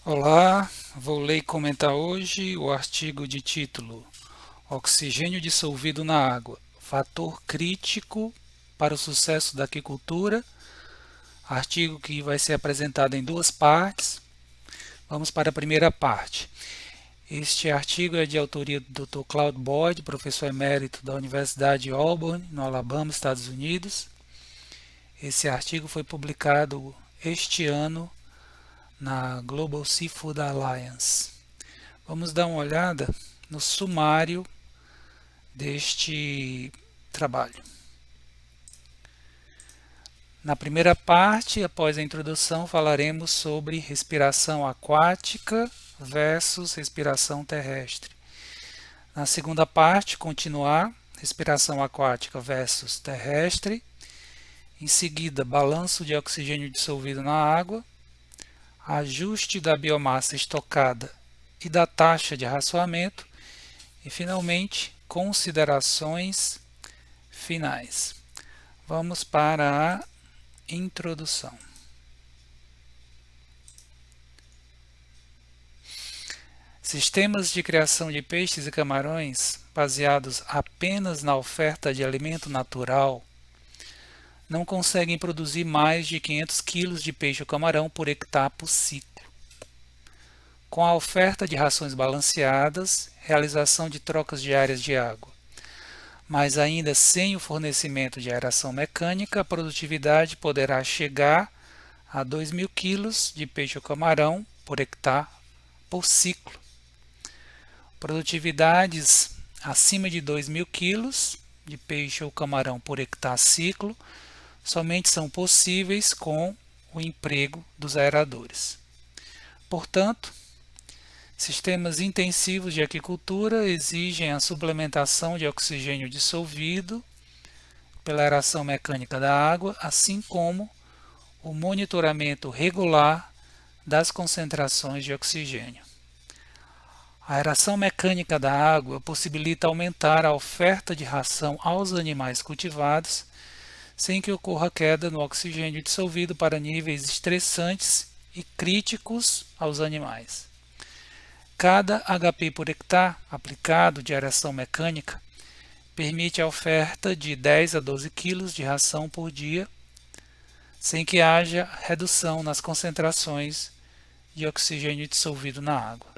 Olá, vou ler e comentar hoje o artigo de título Oxigênio dissolvido na água, fator crítico para o sucesso da aquicultura, artigo que vai ser apresentado em duas partes. Vamos para a primeira parte. Este artigo é de autoria do Dr. Claude Boyd, professor emérito da Universidade de Auburn, no Alabama, Estados Unidos. Esse artigo foi publicado este ano na Global Seafood Alliance. Vamos dar uma olhada no sumário deste trabalho. Na primeira parte, após a introdução, falaremos sobre respiração aquática versus respiração terrestre. Na segunda parte, continuar, respiração aquática versus terrestre. Em seguida, balanço de oxigênio dissolvido na água, ajuste da biomassa estocada e da taxa de raçoamento. E, finalmente, considerações finais. Vamos para a introdução. Sistemas de criação de peixes e camarões baseados apenas na oferta de alimento natural não conseguem produzir mais de 500 kg de peixe ou camarão por hectare por ciclo. Com a oferta de rações balanceadas, realização de trocas diárias de água, mas ainda sem o fornecimento de aeração mecânica, a produtividade poderá chegar a 2.000 kg de peixe ou camarão por hectare por ciclo. Produtividades acima de 2.000 kg de peixe ou camarão por hectare ciclo somente são possíveis com o emprego dos aeradores. Portanto, sistemas intensivos de aquicultura exigem a suplementação de oxigênio dissolvido pela aeração mecânica da água, assim como o monitoramento regular das concentrações de oxigênio. A aeração mecânica da água possibilita aumentar a oferta de ração aos animais cultivados, sem que ocorra queda no oxigênio dissolvido para níveis estressantes e críticos aos animais. Cada HP por hectare aplicado de aeração mecânica permite a oferta de 10 a 12 kg de ração por dia, sem que haja redução nas concentrações de oxigênio dissolvido na água.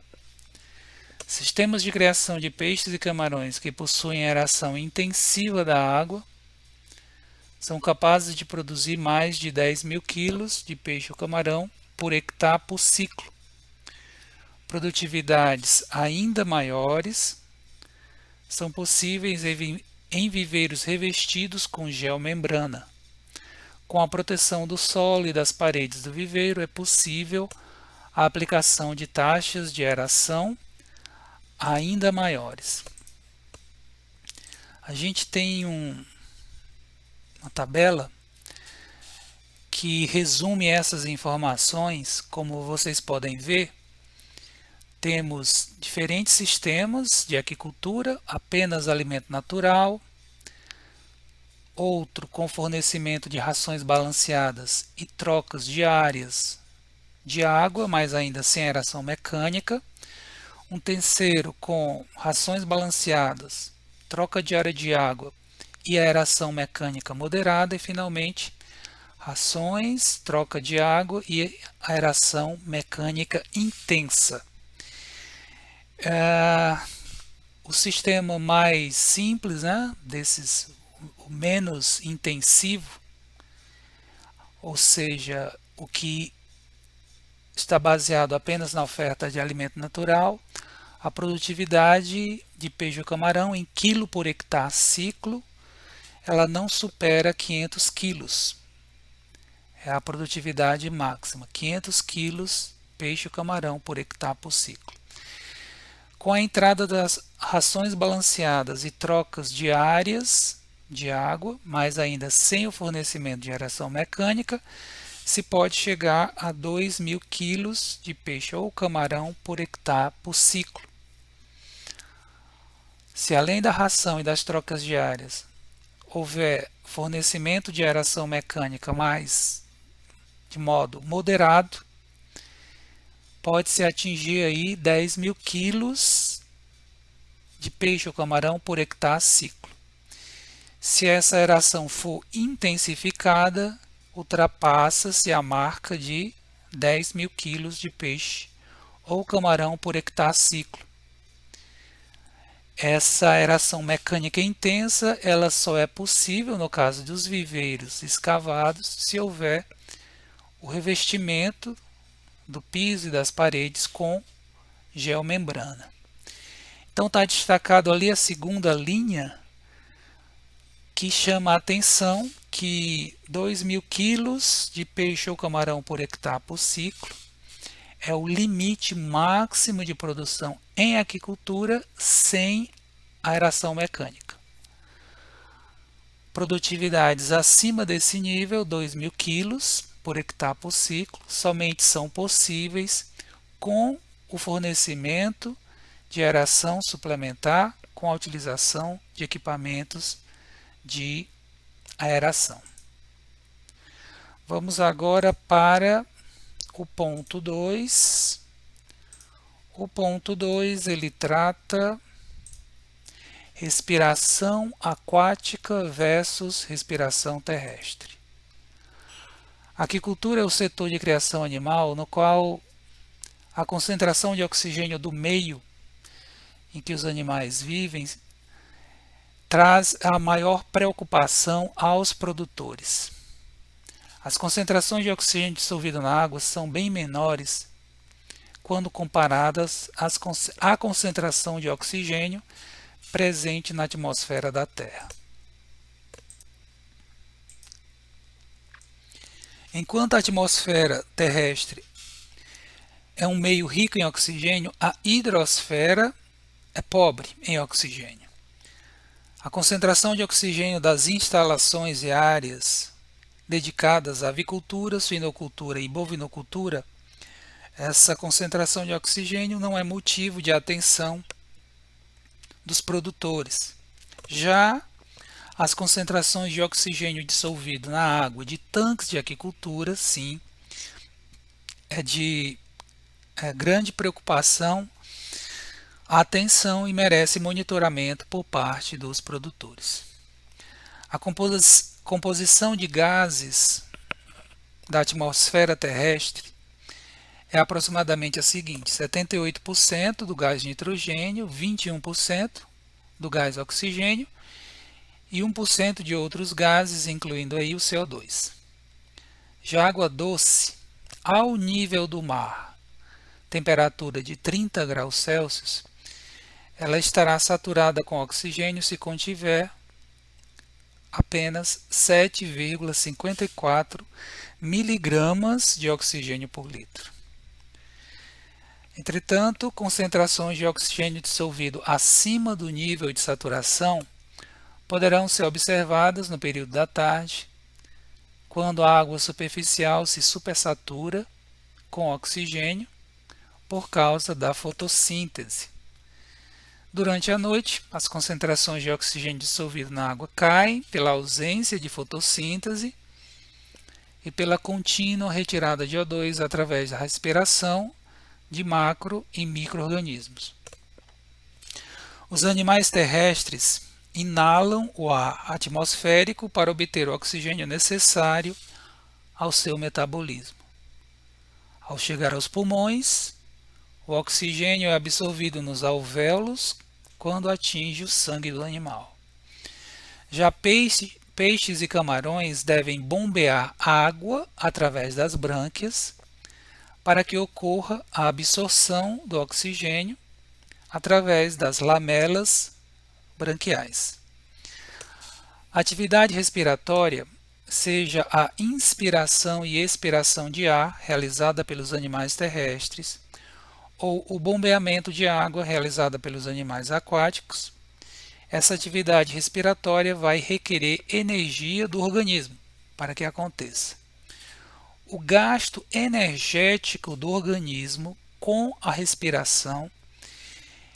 Sistemas de criação de peixes e camarões que possuem aeração intensiva da água são capazes de produzir mais de 10.000 kg de peixe ou camarão por hectare por ciclo. Produtividades ainda maiores são possíveis em viveiros revestidos com geomembrana. Com a proteção do solo e das paredes do viveiro, é possível a aplicação de taxas de aeração ainda maiores. A gente tem uma tabela que resume essas informações. Como vocês podem ver, temos diferentes sistemas de aquicultura, apenas alimento natural, outro com fornecimento de rações balanceadas e trocas diárias de água, mas ainda sem aeração mecânica, um terceiro com rações balanceadas, troca diária de água e aeração mecânica moderada, e finalmente rações, troca de água e aeração mecânica intensa. O sistema mais simples, desses, o menos intensivo, ou seja, o que está baseado apenas na oferta de alimento natural, a produtividade de peixe ou camarão em quilo por hectare ciclo, ela não supera 500 quilos. É a produtividade máxima, 500 quilos peixe ou camarão por hectare por ciclo. Com a entrada das rações balanceadas e trocas diárias de água, mas ainda sem o fornecimento de aeração mecânica, se pode chegar a 2.000 quilos de peixe ou camarão por hectare por ciclo. Se além da ração e das trocas diárias houver fornecimento de aeração mecânica mais de modo moderado, pode-se atingir aí 10.000 quilos de peixe ou camarão por hectare ciclo. Se essa aeração for intensificada, ultrapassa-se a marca de 10.000 quilos de peixe ou camarão por hectare ciclo. Essa aeração mecânica intensa, ela só é possível no caso dos viveiros escavados se houver o revestimento do piso e das paredes com geomembrana. Então está destacado ali a segunda linha, que chama a atenção que 2.000 quilos de peixe ou camarão por hectare por ciclo é o limite máximo de produção em aquicultura sem aeração mecânica. Produtividades acima desse nível, 2.000 quilos por hectare por ciclo, somente são possíveis com o fornecimento de aeração suplementar com a utilização de equipamentos de aeração. Vamos agora para o ponto 2. O ponto 2 ele trata respiração aquática versus respiração terrestre. A aquicultura é o setor de criação animal no qual a concentração de oxigênio do meio em que os animais vivem traz a maior preocupação aos produtores. As concentrações de oxigênio dissolvido na água são bem menores quando comparadas à concentração de oxigênio presente na atmosfera da Terra. Enquanto a atmosfera terrestre é um meio rico em oxigênio, a hidrosfera é pobre em oxigênio. A concentração de oxigênio das instalações e áreas dedicadas à avicultura, suinocultura e bovinocultura, essa concentração de oxigênio não é motivo de atenção dos produtores. Já as concentrações de oxigênio dissolvido na água de tanques de aquicultura, sim, é de grande preocupação, atenção e merece monitoramento por parte dos produtores. A composição de gases da atmosfera terrestre é aproximadamente a seguinte: 78% do gás nitrogênio, 21% do gás oxigênio e 1% de outros gases, incluindo aí o CO2. Já a água doce, ao nível do mar, temperatura de 30 graus Celsius, ela estará saturada com oxigênio se contiver apenas 7,54 miligramas de oxigênio por litro. Entretanto, concentrações de oxigênio dissolvido acima do nível de saturação poderão ser observadas no período da tarde, quando a água superficial se supersatura com oxigênio por causa da fotossíntese. Durante a noite, as concentrações de oxigênio dissolvido na água caem pela ausência de fotossíntese e pela contínua retirada de O2 através da respiração de macro e micro-organismos. Os animais terrestres inalam o ar atmosférico para obter o oxigênio necessário ao seu metabolismo. Ao chegar aos pulmões, o oxigênio é absorvido nos alvéolos quando atinge o sangue do animal. Já peixes e camarões devem bombear água através das brânquias para que ocorra a absorção do oxigênio através das lamelas branquiais. A atividade respiratória, seja a inspiração e expiração de ar realizada pelos animais terrestres, ou o bombeamento de água realizada pelos animais aquáticos, essa atividade respiratória vai requerer energia do organismo para que aconteça. O gasto energético do organismo com a respiração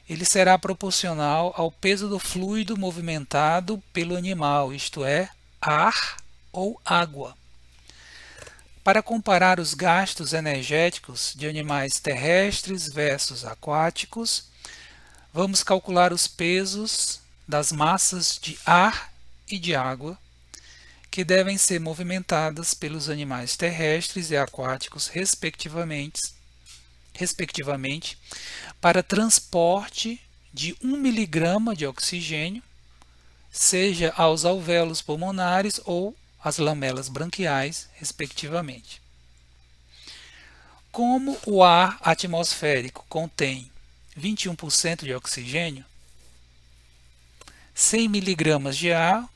ele será proporcional ao peso do fluido movimentado pelo animal, isto é, ar ou água. Para comparar os gastos energéticos de animais terrestres versus aquáticos, vamos calcular os pesos das massas de ar e de água que devem ser movimentadas pelos animais terrestres e aquáticos, respectivamente, para transporte de 1 miligrama de oxigênio, seja aos alvéolos pulmonares ou às lamelas branquiais, respectivamente. Como o ar atmosférico contém 21% de oxigênio, 100 miligramas de ar,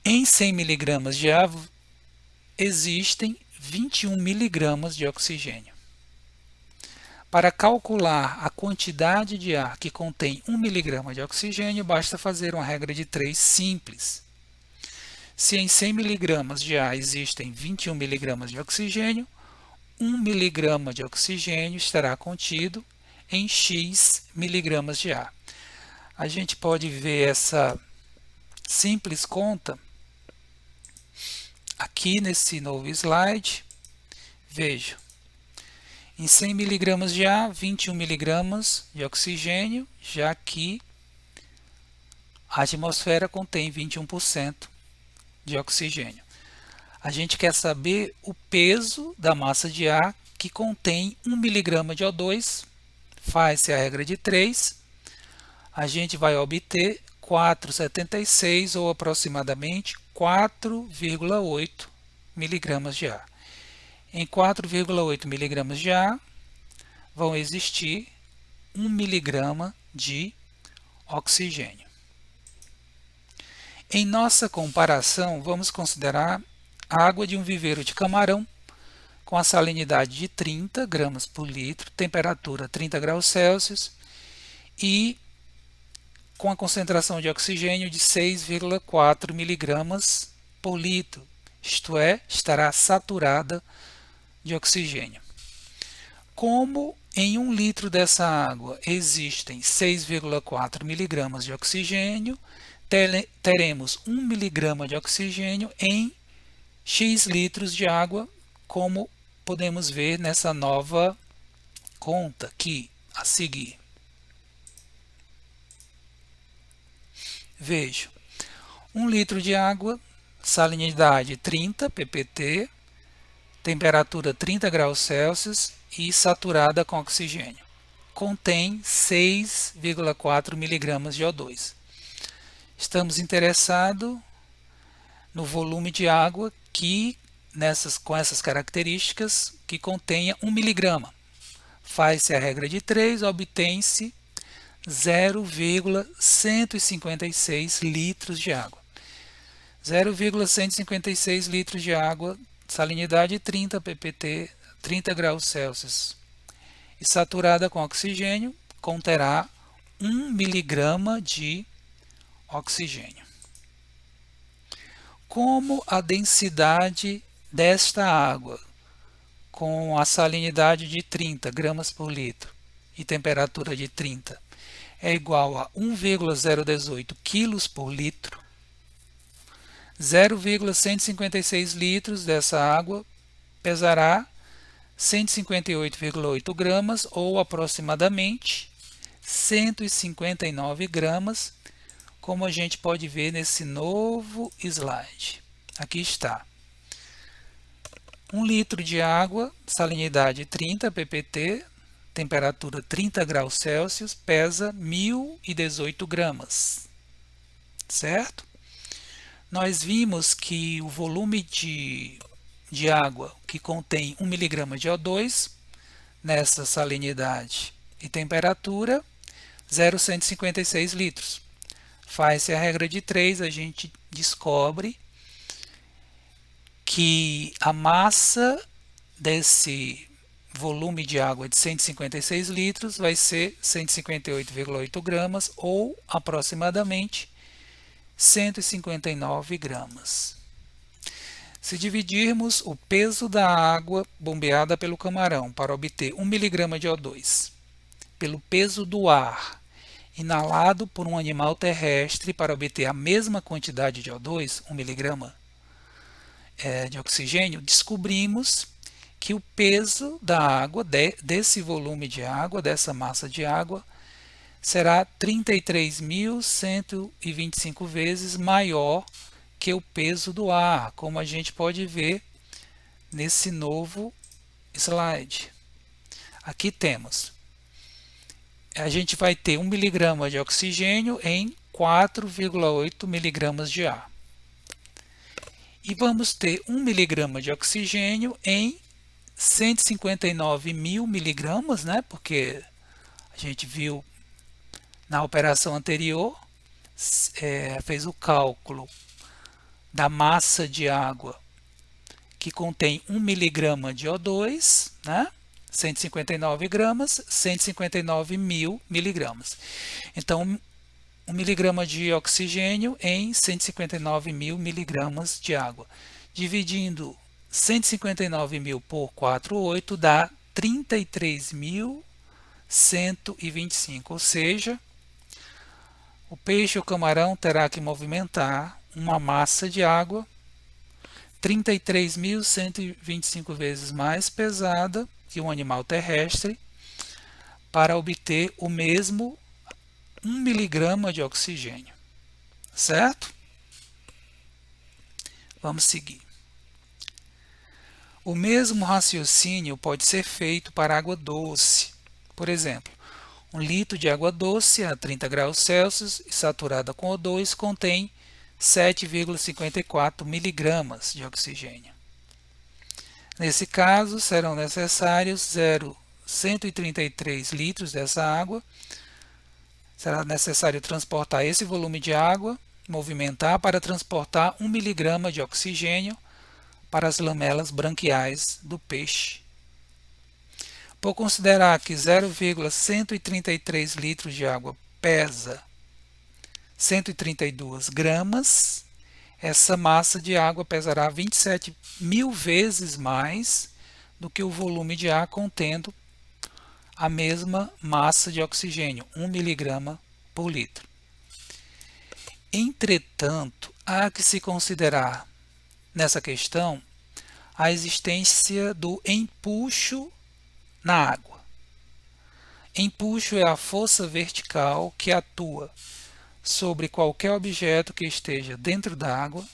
em 100 miligramas de ar existem 21 miligramas de oxigênio. Para calcular a quantidade de ar que contém 1 miligrama de oxigênio, basta fazer uma regra de 3 simples. Se em 100 miligramas de ar existem 21 miligramas de oxigênio, 1 miligrama de oxigênio estará contido em X miligramas de ar. A gente pode ver essa simples conta aqui nesse novo slide. Veja, em 100 miligramas de ar, 21 miligramas de oxigênio, já que a atmosfera contém 21% de oxigênio. A gente quer saber o peso da massa de ar que contém 1 miligrama de O2, faz-se a regra de 3, a gente vai obter 4,76 ou aproximadamente 4,8 miligramas de ar. Em 4,8 miligramas de ar vão existir 1 miligrama de oxigênio. Em nossa comparação, vamos considerar a água de um viveiro de camarão com a salinidade de 30 gramas por litro, temperatura 30 graus Celsius e com a concentração de oxigênio de 6,4 miligramas por litro, isto é, estará saturada de oxigênio. Como em 1 litro dessa água existem 6,4 miligramas de oxigênio, teremos 1 miligrama de oxigênio em X litros de água, como podemos ver nessa nova conta aqui a seguir. Veja, 1 litro de água, salinidade 30 ppt, temperatura 30 graus Celsius e saturada com oxigênio. Contém 6,4 miligramas de O2. Estamos interessados no volume de água que com essas características que contenha 1 miligrama. Faz-se a regra de 3, obtém-se 0,156 litros de água. 0,156 litros de água, salinidade 30 ppt, 30 graus Celsius e saturada com oxigênio, conterá 1 miligrama de oxigênio. Como a densidade desta água, com a salinidade de 30 gramas por litro e temperatura de 30, é igual a 1,018 quilos por litro, 0,156 litros dessa água pesará 158,8 gramas ou aproximadamente 159 gramas, como a gente pode ver nesse novo slide. Aqui está. 1 litro de água, salinidade 30 ppt, temperatura 30 graus Celsius, pesa 1.018 gramas, certo? Nós vimos que o volume de água que contém 1 miligrama de O2, nessa salinidade e temperatura, 0,156 litros. Faz-se a regra de 3, a gente descobre que a massa desse volume de água de 156 litros vai ser 158,8 gramas ou aproximadamente 159 gramas. Se dividirmos o peso da água bombeada pelo camarão para obter 1 miligrama de O2 pelo peso do ar inalado por um animal terrestre para obter a mesma quantidade de O2, 1 miligrama, de oxigênio, descobrimos que o peso da água, desse volume de água, dessa massa de água, será 33.125 vezes maior que o peso do ar, como a gente pode ver nesse novo slide. Aqui temos, a gente vai ter 1 miligrama de oxigênio em 4,8 miligramas de ar. E vamos ter 1 miligrama de oxigênio em 159 mil miligramas, né? Porque a gente viu na operação anterior, fez o cálculo da massa de água que contém 1 miligrama de O2, né? 159 gramas, 159 mil miligramas. Então, 1 miligrama de oxigênio em 159 mil miligramas de água. Dividindo 159 mil por 4,8 dá 33.125, ou seja, o peixe ou camarão terá que movimentar uma massa de água 33.125 vezes mais pesada que um animal terrestre para obter o mesmo 1 miligrama de oxigênio, certo? Vamos seguir. O mesmo raciocínio pode ser feito para água doce. Por exemplo, 1 litro de água doce a 30 graus Celsius e saturada com O2 contém 7,54 miligramas de oxigênio. Nesse caso, serão necessários 133 litros dessa água. Será necessário transportar esse volume de água, movimentar para transportar 1 miligrama de oxigênio para as lamelas branquiais do peixe. Por considerar que 0,133 litros de água pesa 132 gramas, essa massa de água pesará 27 mil vezes mais do que o volume de ar contendo a mesma massa de oxigênio, 1 miligrama por litro. Entretanto, há que se considerar nessa questão a existência do empuxo na água. Empuxo é a força vertical que atua sobre qualquer objeto que esteja dentro da água,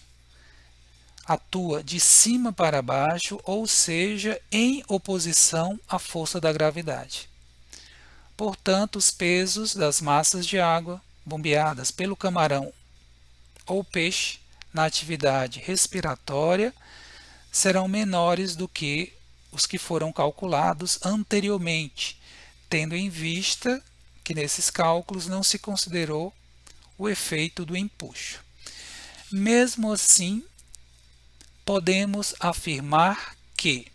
atua de cima para baixo, ou seja, em oposição à força da gravidade. Portanto, os pesos das massas de água bombeadas pelo camarão ou peixe na atividade respiratória serão menores do que os que foram calculados anteriormente, tendo em vista que nesses cálculos não se considerou o efeito do empuxo. Mesmo assim, podemos afirmar que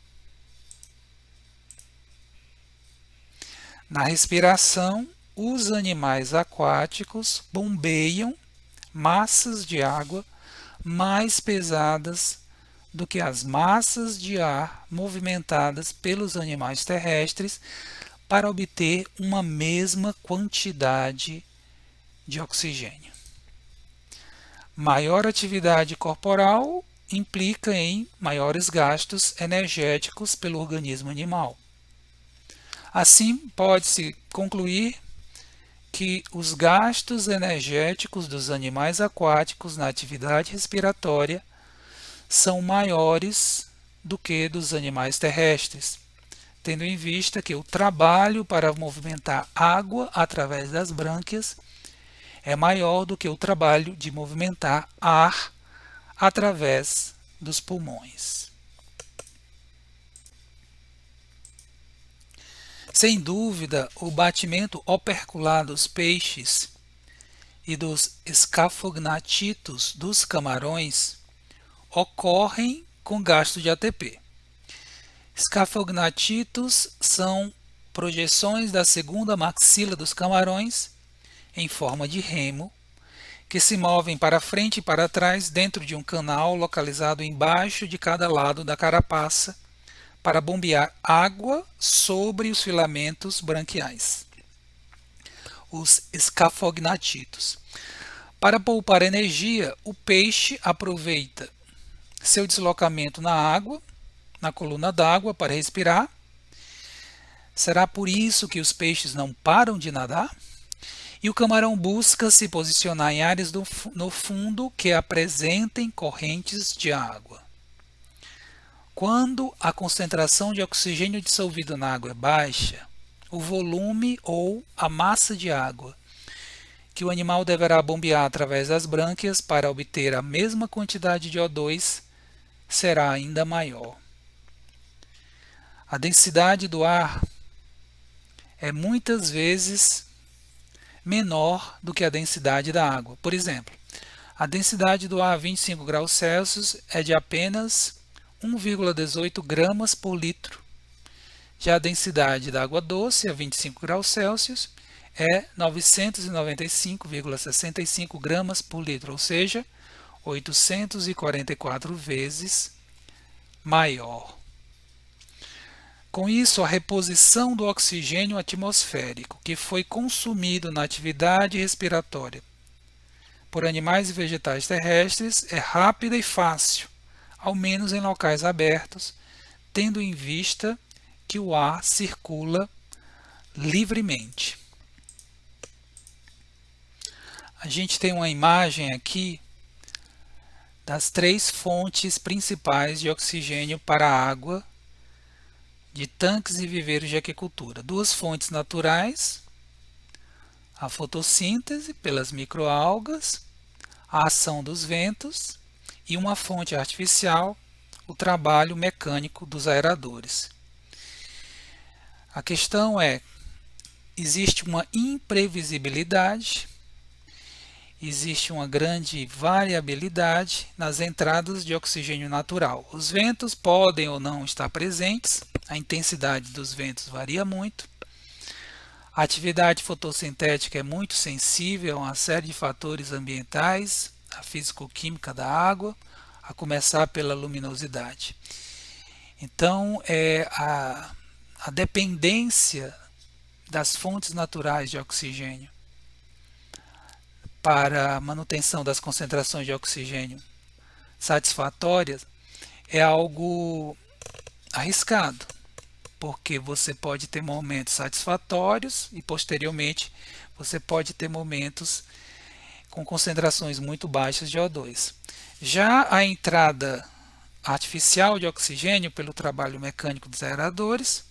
na respiração, os animais aquáticos bombeiam massas de água mais pesadas do que as massas de ar movimentadas pelos animais terrestres para obter uma mesma quantidade de oxigênio. Maior atividade corporal implica em maiores gastos energéticos pelo organismo animal. Assim, pode-se concluir que os gastos energéticos dos animais aquáticos na atividade respiratória são maiores do que dos animais terrestres, tendo em vista que o trabalho para movimentar água através das brânquias é maior do que o trabalho de movimentar ar através dos pulmões. Sem dúvida, o batimento opercular dos peixes e dos escafognatitos dos camarões ocorrem com gasto de ATP. Escafognatitos são projeções da segunda maxila dos camarões em forma de remo, que se movem para frente e para trás dentro de um canal localizado embaixo de cada lado da carapaça para bombear água sobre os filamentos branquiais, os escafognatitos. Para poupar energia, o peixe aproveita seu deslocamento na água, na coluna d'água para respirar. Será por isso que os peixes não param de nadar? E o camarão busca se posicionar em áreas no fundo que apresentem correntes de água. Quando a concentração de oxigênio dissolvido na água é baixa, o volume ou a massa de água que o animal deverá bombear através das brânquias para obter a mesma quantidade de O2 será ainda maior. A densidade do ar é muitas vezes menor do que a densidade da água. Por exemplo, a densidade do ar a 25 graus Celsius é de apenas 1,18 gramas por litro. Já a densidade da água doce a 25 graus Celsius é 995,65 gramas por litro, ou seja, 844 vezes maior. Com isso, a reposição do oxigênio atmosférico que foi consumido na atividade respiratória por animais e vegetais terrestres é rápida e fácil, ao menos em locais abertos, tendo em vista que o ar circula livremente. A gente tem uma imagem aqui das 3 fontes principais de oxigênio para a água de tanques e viveiros de aquicultura. 2 fontes naturais, a fotossíntese pelas microalgas, a ação dos ventos e uma fonte artificial, o trabalho mecânico dos aeradores. A questão é, existe uma imprevisibilidade, existe uma grande variabilidade nas entradas de oxigênio natural. Os ventos podem ou não estar presentes, a intensidade dos ventos varia muito. A atividade fotossintética é muito sensível a uma série de fatores ambientais, a físico-química da água, a começar pela luminosidade. Então, a dependência das fontes naturais de oxigênio para a manutenção das concentrações de oxigênio satisfatórias é algo arriscado, porque você pode ter momentos satisfatórios e posteriormente você pode ter momentos com concentrações muito baixas de O2. Já a entrada artificial de oxigênio pelo trabalho mecânico dos aeradores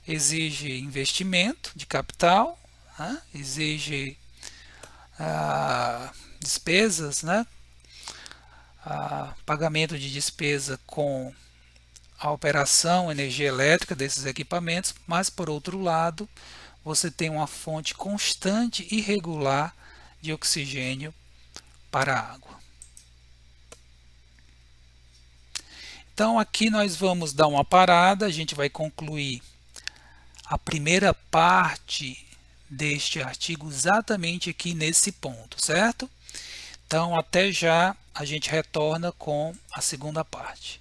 exige investimento de capital, né? Exige despesas, né? Pagamento de despesa com a operação, energia elétrica desses equipamentos, mas por outro lado, você tem uma fonte constante e regular de oxigênio para a água. Então aqui nós vamos dar uma parada, a gente vai concluir a primeira parte deste artigo exatamente aqui nesse ponto, certo? Então até já, a gente retorna com a segunda parte.